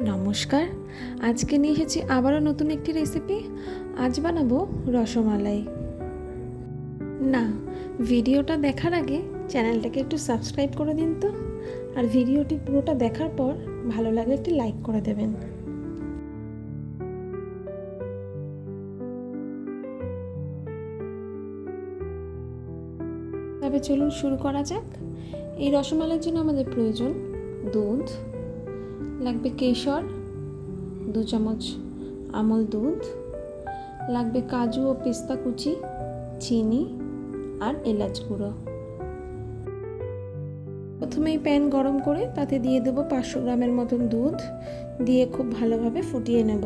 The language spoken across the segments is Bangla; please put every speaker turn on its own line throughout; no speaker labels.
নমস্কার। আজকে নিয়ে এসেছি আবারও নতুন একটি রেসিপি। আজ বানাবো রসমালাই। না, ভিডিওটা দেখার আগে চ্যানেলটাকে একটু সাবস্ক্রাইব করে দিন তো, আর ভিডিওটি পুরোটা দেখার পর ভালো লাগলে একটি লাইক করে দেবেন। তবে চলুন শুরু করা যাক। এই রসমালাইয়ের জন্য আমাদের প্রয়োজন দুধ, লাগবে কেশর 2 চামচ, আমল দুধ, লাগবে কাজু ও পেস্তা কুচি, চিনি আর এলাচ গুঁড়ো। প্রথমেই প্যান গরম করে তাতে দিয়ে দেবো 500 গ্রামের মতন দুধ, দিয়ে খুব ভালোভাবে ফুটিয়ে নেব।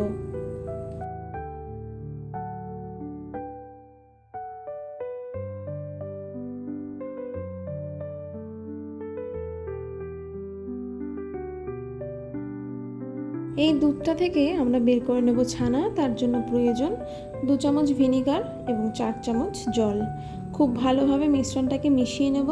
এই দুধটা থেকে আমরা বের করে নেব ছানা। তার জন্য প্রয়োজন 2 চামচ ভিনিগার এবং 4 চামচ জল। খুব ভালোভাবে মিশ্রণটাকে মিশিয়ে নেব।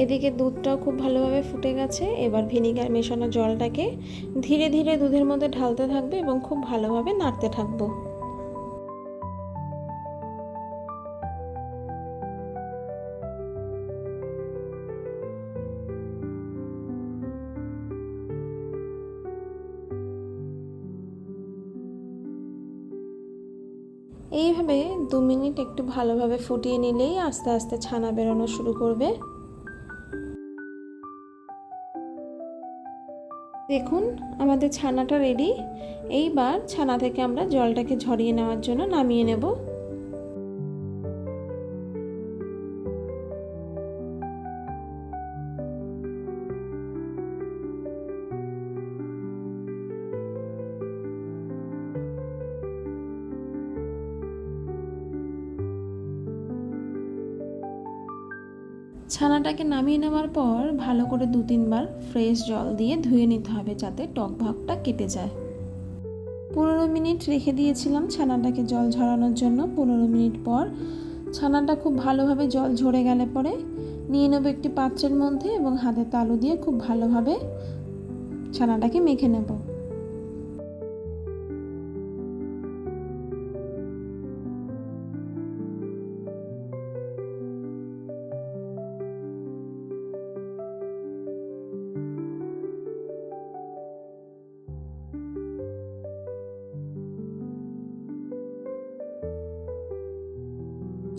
এদিকে দুধটাও খুব ভালোভাবে ফুটে গেছে। এবার ভিনিগার মেশানো জলটাকে ধীরে ধীরে দুধের মধ্যে ঢালতে থাকবে এবং খুব ভালোভাবে নাড়তে থাকবো। এইভাবে 2 মিনিট একটু ভালোভাবে ফুটিয়ে নিলেই আস্তে আস্তে ছানা বেরোনো শুরু করবে। দেখুন, আমাদের ছানাটা রেডি। এইবার ছানা থেকে আমরা জলটাকে ঝরিয়ে নেওয়ার জন্য নামিয়ে নেব। ছানাটাকে নামিয়ে নেওয়ার পর ভালো করে 2-3 বার ফ্রেশ জল দিয়ে ধুয়ে নিতে হবে, যাতে টক ভাগটা কেটে যায়। 15 মিনিট রেখে দিয়েছিলাম ছানাটাকে জল ঝরানোর জন্য। 15 মিনিট পর ছানাটা খুব ভালোভাবে জল ঝরে গেলে পরে নিয়ে নেব একটি পাত্রের মধ্যে এবং হাতে তালু দিয়ে খুব ভালোভাবে ছানাটাকে মেখে নেব।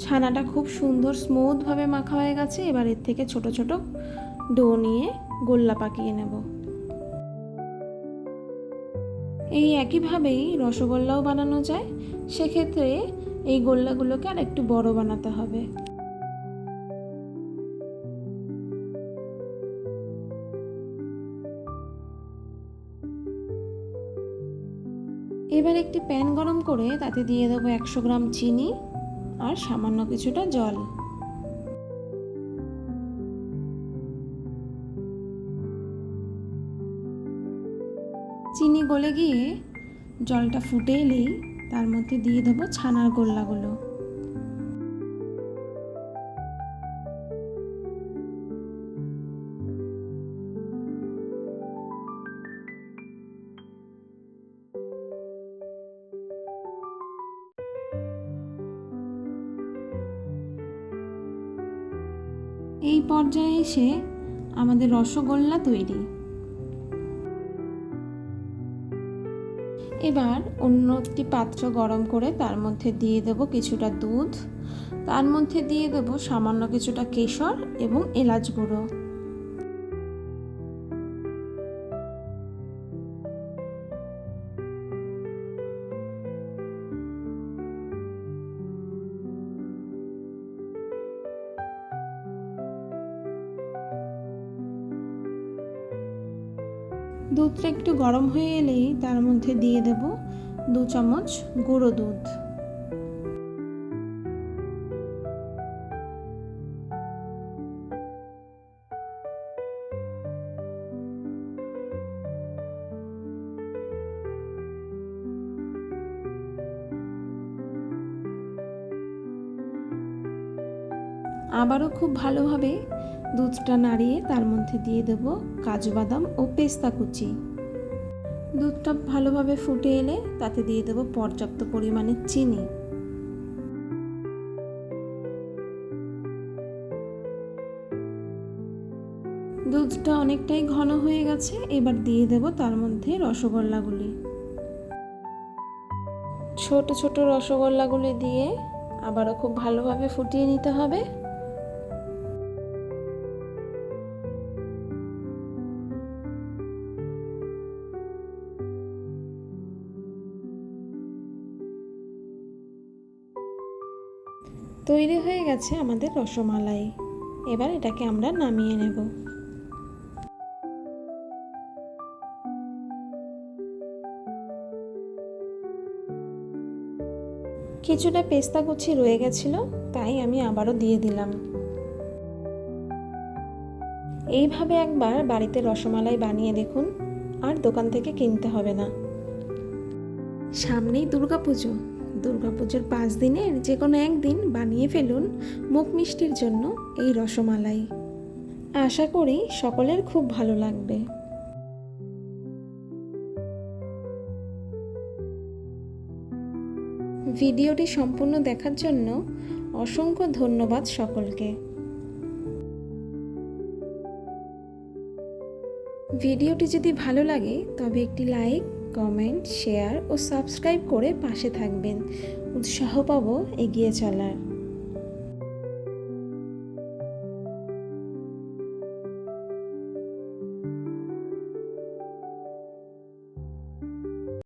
ছানাটা খুব সুন্দর স্মুথভাবে মাখা হয়ে গেছে। এবার এর থেকে ছোট ছোট ডো নিয়ে গোল্লা পাকিয়ে নেব। এই একইভাবেই রসগোল্লাও বানানো যায়। সেক্ষেত্রে এই গোল্লাগুলোকে আর একটু বড় বানাতে হবে। এবার একটি প্যান গরম করে তাতে দিয়ে দেবো 100 গ্রাম চিনি আর সামান্য কিছুটা জল। চিনি গলে গিয়ে জলটা ফুটে এলেই তার মধ্যে দিয়ে দেবো ছানার গোল্লাগুলো। এই পর্যায়ে এসে আমাদের রসগোল্লা তৈরি। এবার অন্য একটি পাত্র গরম করে তার মধ্যে দিয়ে দেব কিছুটা দুধ, তার মধ্যে দিয়ে দেব সামান্য কিছুটা কেশর এবং এলাচ গুঁড়ো। দুধটা একটু গরম হয়ে এলেই তার মধ্যে দিয়ে দেব 2 চামচ গুঁড়ো দুধ। আবারও খুব ভালোভাবে দুধটা নাড়িয়ে তার মধ্যে দিয়ে দেব কাজু বাদাম ও পেস্তা কুচি। দুধটা ভালোভাবে ফুটে এলে তাতে দিয়ে দেব পর্যাপ্ত পরিমাণে চিনি। দুধটা অনেকটাই ঘন হয়ে গেছে, এবার দিয়ে দেব তার মধ্যে রসগোল্লাগুলি। ছোট ছোট রসগোল্লাগুলি দিয়ে আবারও খুব ভালোভাবে ফুটিয়ে নিতে হবে। তৈরি হয়ে গেছে আমাদের রসমালাই। এবার এটাকে আমরা নামিয়ে নেব। কিছুটা পেস্তা কুচি রয়ে গেছিল, তাই আমি আবারও দিয়ে দিলাম। এইভাবে একবার বাড়িতে রসমালাই বানিয়ে দেখুন, আর দোকান থেকে কিনতে হবে না। সামনেই দুর্গাপুজো। দুর্গাপুজোর 5 দিনের যে কোনো একদিন বানিয়ে ফেলুন মুখ মিষ্টির জন্য এই রসমালাই। আশা করি সকলের খুব ভালো লাগবে। ভিডিওটি সম্পূর্ণ দেখার জন্য অসংখ্য ধন্যবাদ সকলকে। ভিডিওটি যদি ভালো লাগে তবে একটি লাইক, কমেন্ট, শেয়ার ও সাবস্ক্রাইব করে পাশে থাকবেন। উৎসাহ পাবো এগিয়ে চলার।